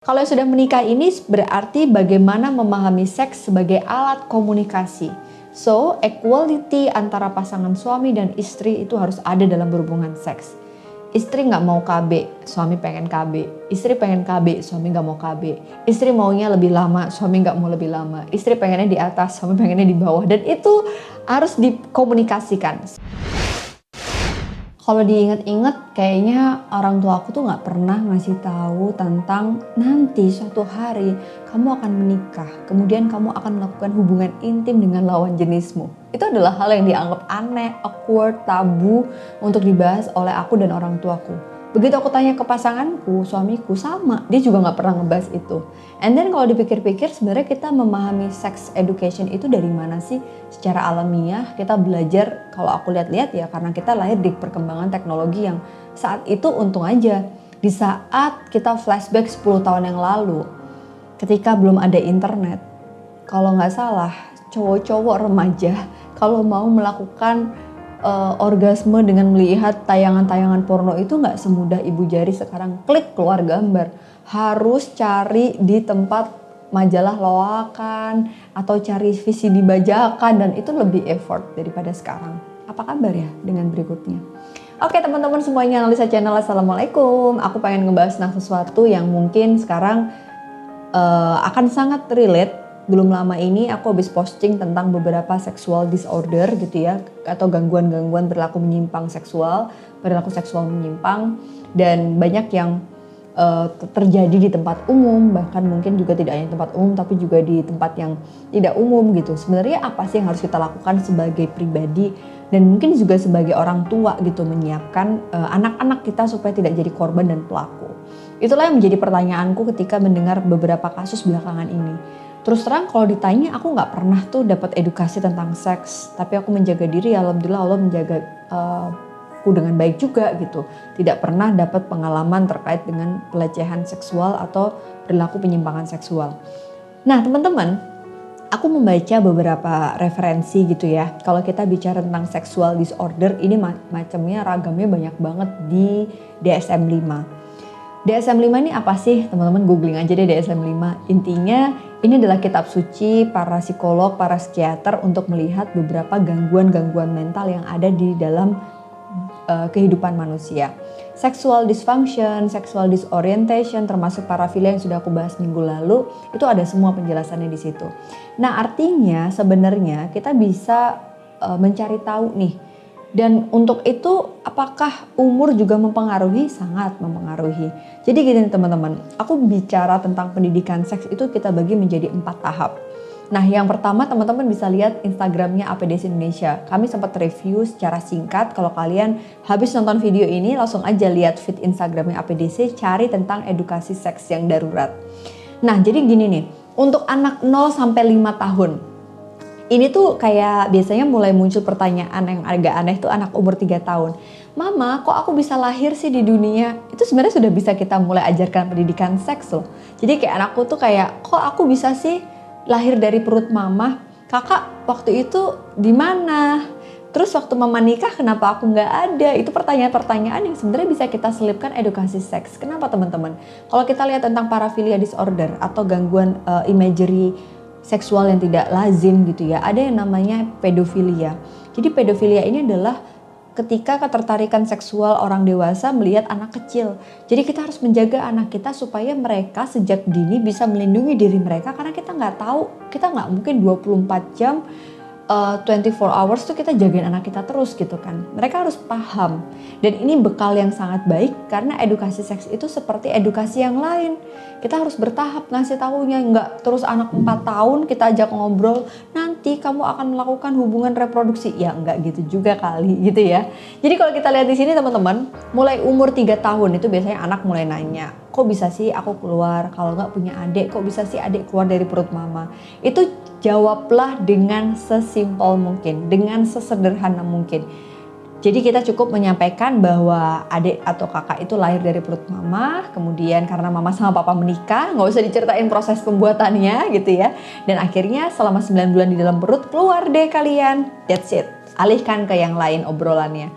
Kalau sudah menikah ini berarti bagaimana memahami seks sebagai alat komunikasi. So, equality antara pasangan suami dan istri itu harus ada dalam berhubungan seks. Istri nggak mau KB, suami pengen KB. Istri pengen KB, suami nggak mau KB. Istri maunya lebih lama, suami nggak mau lebih lama. Istri pengennya di atas, suami pengennya di bawah. Dan itu harus dikomunikasikan. Kalau diinget-inget, kayaknya orang tua aku tuh nggak pernah ngasih tahu tentang nanti suatu hari kamu akan menikah, kemudian kamu akan melakukan hubungan intim dengan lawan jenismu. Itu adalah hal yang dianggap aneh, awkward, tabu untuk dibahas oleh aku dan orang tuaku. Begitu aku tanya ke pasanganku, suamiku sama, dia juga nggak pernah ngebahas itu. And then kalau dipikir-pikir, sebenarnya kita memahami sex education itu dari mana sih? Secara alamiah kita belajar, kalau aku lihat-lihat ya karena kita lahir di perkembangan teknologi yang saat itu untung aja. Di saat kita flashback 10 tahun yang lalu, ketika belum ada internet, kalau nggak salah cowok-cowok remaja kalau mau melakukan orgasme dengan melihat tayangan-tayangan porno itu nggak semudah ibu jari sekarang klik keluar gambar. Harus cari di tempat majalah loakan atau cari VCD bajakan, dan itu lebih effort daripada sekarang. Apa kabar ya dengan berikutnya? Oke teman-teman semuanya, Analisa Channel, Assalamualaikum. Aku pengen ngebahas tentang sesuatu yang mungkin sekarang akan sangat relate. Belum lama ini aku habis posting tentang beberapa sexual disorder gitu ya, atau gangguan-gangguan perilaku menyimpang seksual, perilaku seksual menyimpang, dan banyak yang terjadi di tempat umum, bahkan mungkin juga tidak hanya tempat umum tapi juga di tempat yang tidak umum gitu. Sebenarnya apa sih yang harus kita lakukan sebagai pribadi dan mungkin juga sebagai orang tua gitu, menyiapkan anak-anak kita supaya tidak jadi korban dan pelaku. Itulah yang menjadi pertanyaanku ketika mendengar beberapa kasus belakangan ini. Terus terang kalau ditanya, aku nggak pernah tuh dapat edukasi tentang seks, tapi aku menjaga diri, alhamdulillah Allah menjaga aku dengan baik juga gitu. Tidak pernah dapat pengalaman terkait dengan pelecehan seksual atau perilaku penyimpangan seksual. Nah teman-teman, aku membaca beberapa referensi gitu ya. Kalau kita bicara tentang sexual disorder, ini macamnya ragamnya banyak banget di DSM-5. DSM-5 ini apa sih? Teman-teman googling aja deh DSM-5. Intinya ini adalah kitab suci para psikolog, para psikiater untuk melihat beberapa gangguan-gangguan mental yang ada di dalam kehidupan manusia. Sexual dysfunction, sexual disorientation, termasuk parafilia yang sudah aku bahas minggu lalu, itu ada semua penjelasannya di situ. Nah artinya sebenarnya kita bisa mencari tahu nih. Dan untuk itu apakah umur juga mempengaruhi? Sangat mempengaruhi. Jadi gini teman-teman, aku bicara tentang pendidikan seks itu kita bagi menjadi 4 tahap. Nah yang pertama teman-teman bisa lihat Instagramnya APDC Indonesia. Kami sempat review secara singkat. Kalau kalian habis nonton video ini langsung aja lihat feed Instagramnya APDC, cari tentang edukasi seks yang darurat. Nah jadi gini nih, untuk anak 0 sampai 5 tahun. Ini tuh kayak biasanya mulai muncul pertanyaan yang agak aneh tuh anak umur 3 tahun. Mama, kok aku bisa lahir sih di dunia? Itu sebenarnya sudah bisa kita mulai ajarkan pendidikan seks loh. Jadi kayak anakku tuh kayak, kok aku bisa sih lahir dari perut mama? Kakak waktu itu di mana? Terus waktu mama nikah kenapa aku nggak ada? Itu pertanyaan-pertanyaan yang sebenarnya bisa kita selipkan edukasi seks. Kenapa teman-teman? Kalau kita lihat tentang paraphilia disorder atau gangguan imagery seksual yang tidak lazim gitu ya, ada yang namanya pedofilia. Jadi pedofilia ini adalah ketika ketertarikan seksual orang dewasa melihat anak kecil. Jadi kita harus menjaga anak kita supaya mereka sejak dini bisa melindungi diri mereka, karena kita nggak tahu, kita nggak mungkin 24 jam 24 hours tuh kita jagain anak kita terus gitu kan. Mereka harus paham. Dan ini bekal yang sangat baik karena edukasi seks itu seperti edukasi yang lain. Kita harus bertahap ngasih tahunya, nggak terus anak 4 tahun kita ajak ngobrol, nanti kamu akan melakukan hubungan reproduksi. Ya nggak gitu juga kali gitu ya. Jadi kalau kita lihat di sini teman-teman, mulai umur 3 tahun itu biasanya anak mulai nanya, kok bisa sih aku keluar? Kalau nggak punya adik, kok bisa sih adik keluar dari perut mama? Itu jawablah dengan sesimpel mungkin, dengan sesederhana mungkin. Jadi kita cukup menyampaikan bahwa adik atau kakak itu lahir dari perut mama, kemudian karena mama sama papa menikah, nggak usah diceritain proses pembuatannya gitu ya. Dan akhirnya selama 9 bulan di dalam perut keluar deh kalian, that's it. Alihkan ke yang lain obrolannya.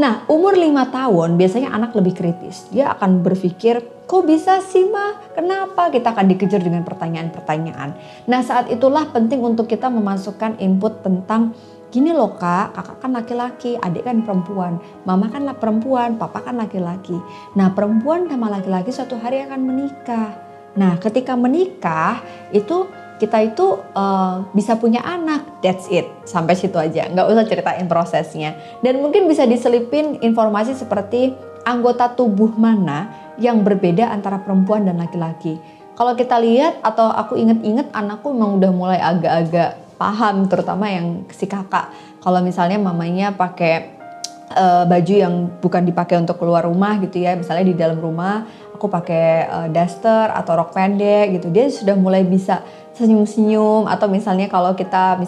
Nah, umur 5 tahun biasanya anak lebih kritis. Dia akan berpikir, kok bisa sih mah? Kenapa? Kita akan dikejar dengan pertanyaan-pertanyaan. Nah, saat itulah penting untuk kita memasukkan input tentang gini loh kak, kakak kan laki-laki, adik kan perempuan, mama kan perempuan, papa kan laki-laki. Nah, perempuan sama laki-laki suatu hari akan menikah. Nah, ketika menikah itu kita itu bisa punya anak, that's it, sampai situ aja, nggak usah ceritain prosesnya. Dan mungkin bisa diselipin informasi seperti anggota tubuh mana yang berbeda antara perempuan dan laki-laki. Kalau kita lihat atau aku inget-inget, anakku memang udah mulai agak-agak paham, terutama yang si kakak. Kalau misalnya mamanya pakai baju yang bukan dipakai untuk keluar rumah gitu ya, misalnya di dalam rumah aku pakai daster atau rok pendek gitu, dia sudah mulai bisa senyum-senyum. Atau misalnya kalau kita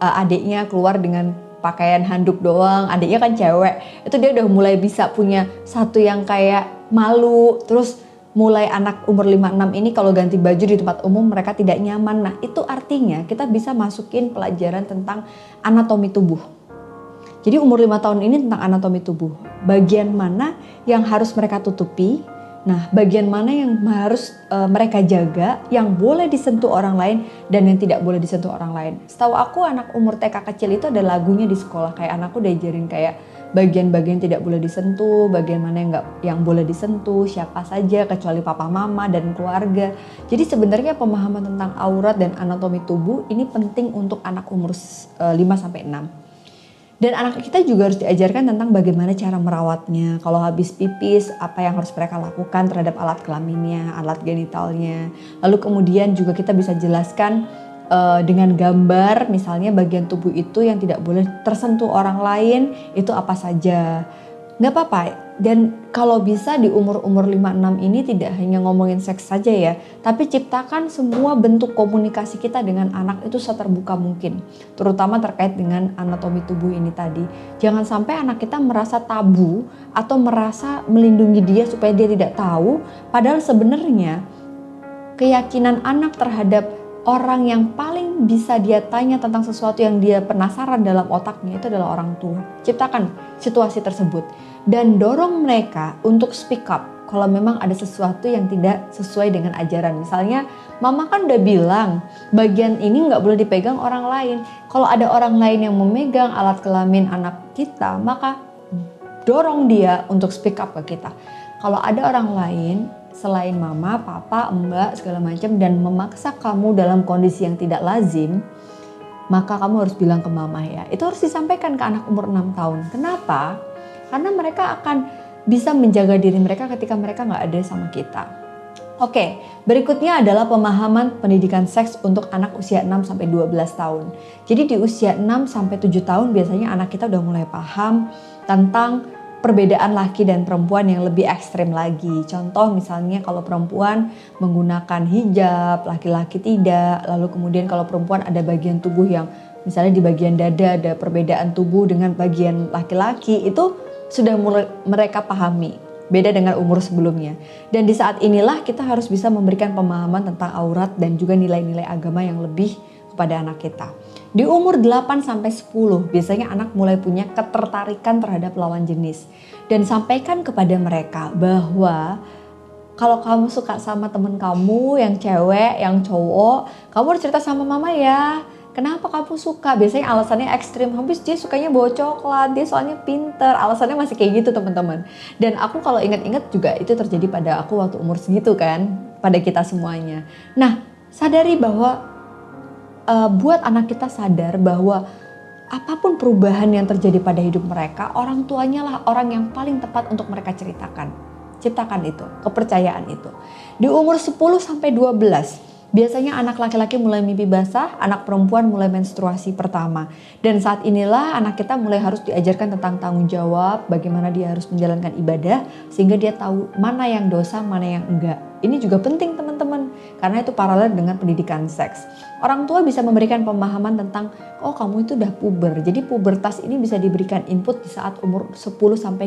adiknya keluar dengan pakaian handuk doang, adiknya kan cewek, itu dia udah mulai bisa punya satu yang kayak malu. Terus mulai anak umur 5-6 ini kalau ganti baju di tempat umum mereka tidak nyaman. Nah, itu artinya kita bisa masukin pelajaran tentang anatomi tubuh. Jadi umur 5 tahun ini tentang anatomi tubuh. Bagian mana yang harus mereka tutupi, nah bagian mana yang harus mereka jaga, yang boleh disentuh orang lain dan yang tidak boleh disentuh orang lain. Setahu aku anak umur TK kecil itu ada lagunya di sekolah, kayak anakku diajarin kayak bagian-bagian tidak boleh disentuh, bagian mana yang boleh disentuh, siapa saja kecuali papa mama dan keluarga. Jadi sebenarnya pemahaman tentang aurat dan anatomi tubuh ini penting untuk anak umur 5-6. Dan anak kita juga harus diajarkan tentang bagaimana cara merawatnya. Kalau habis pipis, apa yang harus mereka lakukan terhadap alat kelaminnya, alat genitalnya. Lalu kemudian juga kita bisa jelaskan dengan gambar, misalnya bagian tubuh itu yang tidak boleh tersentuh orang lain, itu apa saja. Nggak apa-apa. Dan kalau bisa di umur-umur 5-6 ini tidak hanya ngomongin seks saja ya, tapi ciptakan semua bentuk komunikasi kita dengan anak itu seterbuka mungkin. Terutama terkait dengan anatomi tubuh ini tadi. Jangan sampai anak kita merasa tabu atau merasa melindungi dia supaya dia tidak tahu. Padahal sebenarnya keyakinan anak terhadap orang yang paling bisa dia tanya tentang sesuatu yang dia penasaran dalam otaknya itu adalah orang tua. Ciptakan situasi tersebut dan dorong mereka untuk speak up kalau memang ada sesuatu yang tidak sesuai dengan ajaran. Misalnya, mama kan udah bilang bagian ini nggak boleh dipegang orang lain. Kalau ada orang lain yang memegang alat kelamin anak kita, maka dorong dia untuk speak up ke kita. Kalau ada orang lain selain mama, papa, mbak, segala macam dan memaksa kamu dalam kondisi yang tidak lazim, maka kamu harus bilang ke mama ya. Itu harus disampaikan ke anak umur 6 tahun. Kenapa? Karena mereka akan bisa menjaga diri mereka ketika mereka nggak ada sama kita. Oke, berikutnya adalah pemahaman pendidikan seks untuk anak usia 6-12 tahun. Jadi di usia 6-7 tahun biasanya anak kita udah mulai paham tentang perbedaan laki dan perempuan yang lebih ekstrim lagi. Contoh misalnya kalau perempuan menggunakan hijab, laki-laki tidak. Lalu kemudian kalau perempuan ada bagian tubuh yang misalnya di bagian dada ada perbedaan tubuh dengan bagian laki-laki, itu sudah mulai mereka pahami. Beda dengan umur sebelumnya. Dan di saat inilah kita harus bisa memberikan pemahaman tentang aurat dan juga nilai-nilai agama yang lebih kepada anak kita. Di umur 8-10 biasanya anak mulai punya ketertarikan terhadap lawan jenis. Dan sampaikan kepada mereka bahwa kalau kamu suka sama temen kamu yang cewek, yang cowok, kamu harus cerita sama mama ya. Kenapa kamu suka? Biasanya alasannya ekstrim. Habis dia sukanya bawa coklat, dia soalnya pinter. Alasannya masih kayak gitu teman-teman. Dan aku kalau ingat-ingat juga itu terjadi pada aku waktu umur segitu kan. Pada kita semuanya. Nah, sadari bahwa buat anak kita sadar bahwa apapun perubahan yang terjadi pada hidup mereka, orang tuanya lah orang yang paling tepat untuk mereka ceritakan. Ciptakan itu, kepercayaan itu. Di umur 10-12, biasanya anak laki-laki mulai mimpi basah, anak perempuan mulai menstruasi pertama. Dan saat inilah anak kita mulai harus diajarkan tentang tanggung jawab, bagaimana dia harus menjalankan ibadah, sehingga dia tahu mana yang dosa, mana yang enggak. Ini juga penting teman-teman, karena itu paralel dengan pendidikan seks. Orang tua bisa memberikan pemahaman tentang, oh kamu itu udah puber. Jadi pubertas ini bisa diberikan input di saat umur 10-12.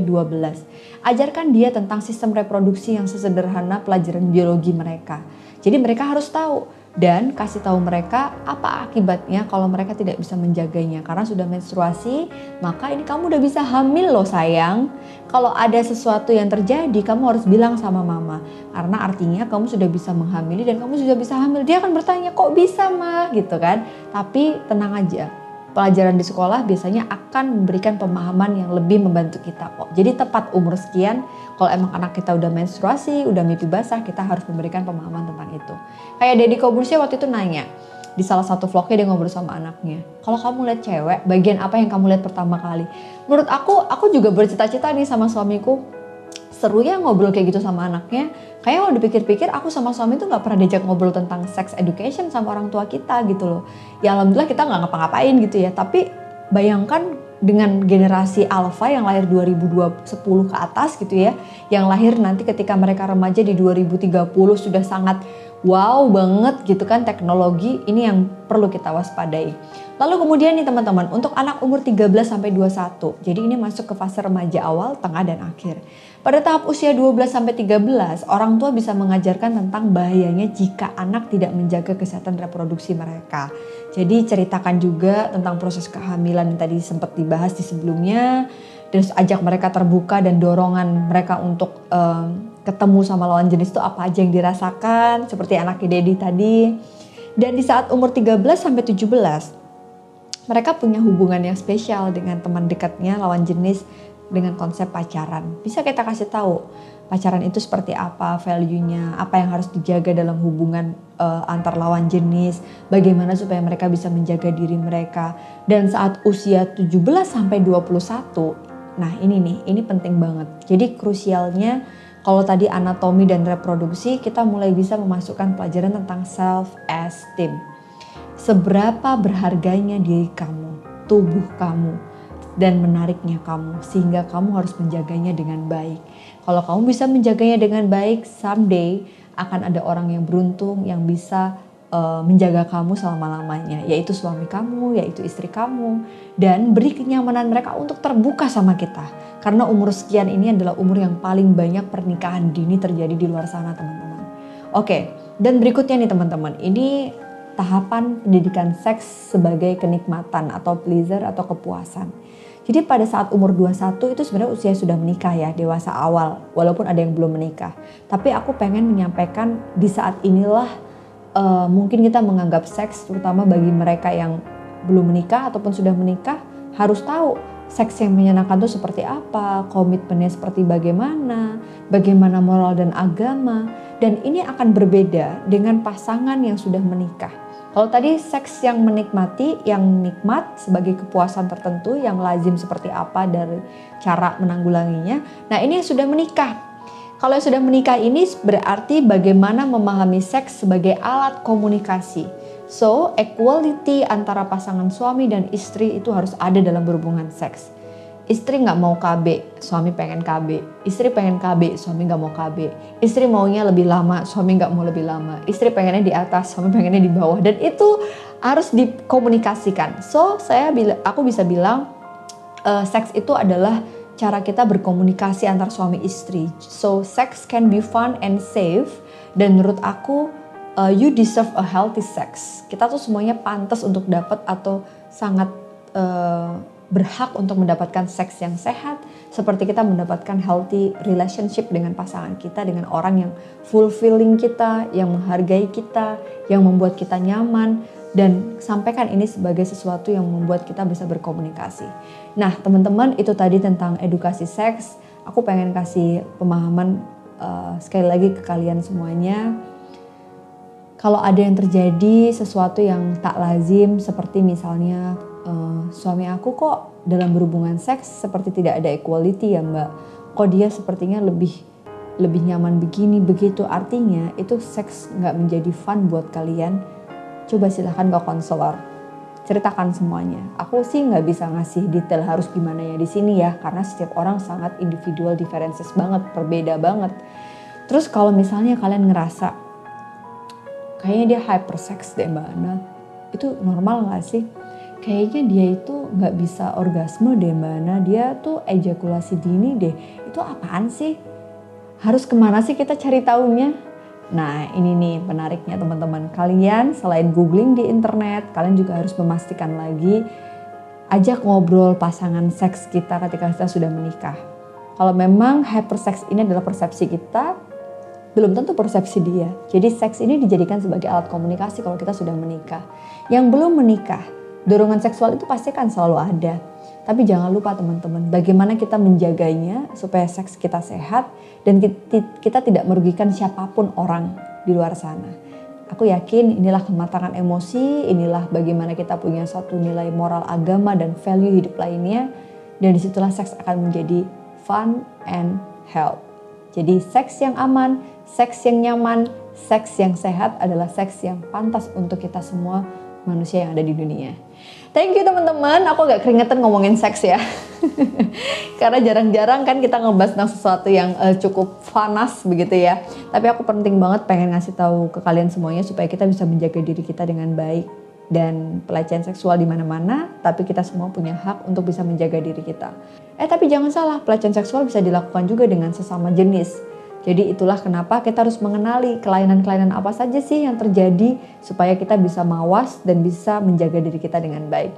Ajarkan dia tentang sistem reproduksi yang sesederhana pelajaran biologi mereka. Jadi mereka harus tahu Dan kasih tahu mereka apa akibatnya kalau mereka tidak bisa menjaganya. Karena sudah menstruasi, maka ini kamu udah bisa hamil loh sayang. Kalau ada sesuatu yang terjadi, kamu harus bilang sama mama. Karena artinya kamu sudah bisa menghamili dan kamu sudah bisa hamil. Dia akan bertanya, kok bisa mah? Gitu kan. Tapi tenang aja. Pelajaran di sekolah biasanya akan memberikan pemahaman yang lebih membantu kita kok. Jadi tepat umur sekian, kalau emang anak kita udah menstruasi, udah mimpi basah, kita harus memberikan pemahaman tentang itu. Kayak Deddy Kobusier waktu itu nanya, di salah satu vlognya dia ngobrol sama anaknya. Kalau kamu lihat cewek, bagian apa yang kamu lihat pertama kali? Menurut aku juga bercita-cita nih sama suamiku. Seru ya ngobrol kayak gitu sama anaknya. Kayak kalau dipikir-pikir aku sama suami tuh gak pernah diajak ngobrol tentang sex education sama orang tua kita gitu loh. Ya alhamdulillah kita gak ngapa-ngapain gitu ya. Tapi bayangkan dengan generasi alpha yang lahir 2010 ke atas gitu ya. Yang lahir nanti ketika mereka remaja di 2030 sudah sangat wow banget gitu kan teknologi. Ini yang perlu kita waspadai. Lalu kemudian nih teman-teman, untuk anak umur 13 sampai 21. Jadi ini masuk ke fase remaja awal, tengah dan akhir. Pada tahap usia 12 sampai 13, orang tua bisa mengajarkan tentang bahayanya jika anak tidak menjaga kesehatan reproduksi mereka. Jadi ceritakan juga tentang proses kehamilan yang tadi sempat dibahas di sebelumnya. Dan ajak mereka terbuka dan dorongan mereka untuk ketemu sama lawan jenis itu apa aja yang dirasakan. Seperti anaknya Dedi tadi. Dan di saat umur 13 sampai 17, mereka punya hubungan yang spesial dengan teman dekatnya lawan jenis dengan konsep pacaran. Bisa kita kasih tahu pacaran itu seperti apa, value-nya, apa yang harus dijaga dalam hubungan antar lawan jenis, bagaimana supaya mereka bisa menjaga diri mereka. Dan saat usia 17 sampai 21, nah ini penting banget. Jadi krusialnya kalau tadi anatomi dan reproduksi, kita mulai bisa memasukkan pelajaran tentang self-esteem. Seberapa berharganya diri kamu, tubuh kamu, dan menariknya kamu, sehingga kamu harus menjaganya dengan baik. Kalau kamu bisa menjaganya dengan baik, someday akan ada orang yang beruntung yang bisa menjaga kamu selama-lamanya, yaitu suami kamu, yaitu istri kamu, dan beri kenyamanan mereka untuk terbuka sama kita. Karena umur sekian ini adalah umur yang paling banyak pernikahan dini terjadi di luar sana, teman-teman. Oke, dan berikutnya nih teman-teman, ini tahapan pendidikan seks sebagai kenikmatan atau pleasure atau kepuasan. Jadi pada saat umur 21 itu sebenarnya usia sudah menikah ya, dewasa awal, walaupun ada yang belum menikah. Tapi aku pengen menyampaikan di saat inilah mungkin kita menganggap seks, terutama bagi mereka yang belum menikah ataupun sudah menikah, harus tahu seks yang menyenangkan itu seperti apa, komitmennya seperti bagaimana, bagaimana moral dan agama. Dan ini akan berbeda dengan pasangan yang sudah menikah. Kalau tadi seks yang menikmati, yang nikmat sebagai kepuasan tertentu, yang lazim seperti apa dari cara menanggulanginya. Nah ini yang sudah menikah. Kalau yang sudah menikah ini berarti bagaimana memahami seks sebagai alat komunikasi. So, equality antara pasangan suami dan istri itu harus ada dalam berhubungan seks. Istri gak mau KB, suami pengen KB. Istri pengen KB, suami gak mau KB. Istri maunya lebih lama, suami gak mau lebih lama. Istri pengennya di atas, suami pengennya di bawah. Dan itu harus dikomunikasikan. So, aku bisa bilang seks itu adalah cara kita berkomunikasi antar suami istri. So, sex can be fun and safe. Dan menurut aku, you deserve a healthy sex. Kita tuh semuanya pantas untuk dapat atau sangat berhak untuk mendapatkan seks yang sehat. Seperti kita mendapatkan healthy relationship dengan pasangan kita, dengan orang yang fulfilling kita, yang menghargai kita, yang membuat kita nyaman. Dan sampaikan ini sebagai sesuatu yang membuat kita bisa berkomunikasi. Nah teman-teman, itu tadi tentang edukasi seks. Aku pengen kasih pemahaman sekali lagi ke kalian semuanya. Kalau ada yang terjadi sesuatu yang tak lazim, seperti misalnya suami aku kok dalam berhubungan seks seperti tidak ada equality ya mbak. Kok dia sepertinya lebih nyaman begini, begitu. Artinya itu seks gak menjadi fun buat kalian. Coba silahkan ke konselor, ceritakan semuanya. Aku sih nggak bisa ngasih detail harus gimana ya di sini ya, karena setiap orang sangat individual differences banget, berbeda banget. Terus kalau misalnya kalian ngerasa kayaknya dia hypersex deh mbak Ana, itu normal nggak sih? Kayaknya dia itu nggak bisa orgasme deh mbak Ana, dia tuh ejakulasi dini deh. Itu apaan sih? Harus kemana sih kita cari taunya? Nah ini nih menariknya teman-teman, kalian selain googling di internet, kalian juga harus memastikan lagi, ajak ngobrol pasangan seks kita ketika kita sudah menikah. Kalau memang hypersex ini adalah persepsi kita, belum tentu persepsi dia. Jadi seks ini dijadikan sebagai alat komunikasi kalau kita sudah menikah. Yang belum menikah, dorongan seksual itu pasti kan selalu ada. Tapi jangan lupa teman-teman, bagaimana kita menjaganya supaya seks kita sehat dan kita tidak merugikan siapapun orang di luar sana. Aku yakin inilah kematangan emosi, inilah bagaimana kita punya satu nilai moral agama dan value hidup lainnya. Dan disitulah seks akan menjadi fun and health. Jadi seks yang aman, seks yang nyaman, seks yang sehat adalah seks yang pantas untuk kita semua manusia yang ada di dunia. Thank you teman-teman, aku agak keringetan ngomongin seks ya. Karena jarang-jarang kan kita ngebahas tentang sesuatu yang cukup panas begitu ya. Tapi aku penting banget pengen ngasih tahu ke kalian semuanya supaya kita bisa menjaga diri kita dengan baik. Dan pelecehan seksual di mana-mana, tapi kita semua punya hak untuk bisa menjaga diri kita. Tapi jangan salah, pelecehan seksual bisa dilakukan juga dengan sesama jenis. Jadi itulah kenapa kita harus mengenali kelainan-kelainan apa saja sih yang terjadi supaya kita bisa mawas dan bisa menjaga diri kita dengan baik.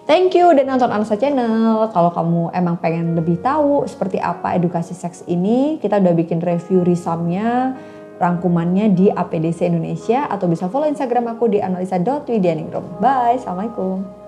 Thank you udah nonton Anasa Channel. Kalau kamu emang pengen lebih tahu seperti apa edukasi seks ini, kita udah bikin review risamnya, rangkumannya di APDC Indonesia, atau bisa follow Instagram aku di analisa.widianingrum. Bye, assalamualaikum.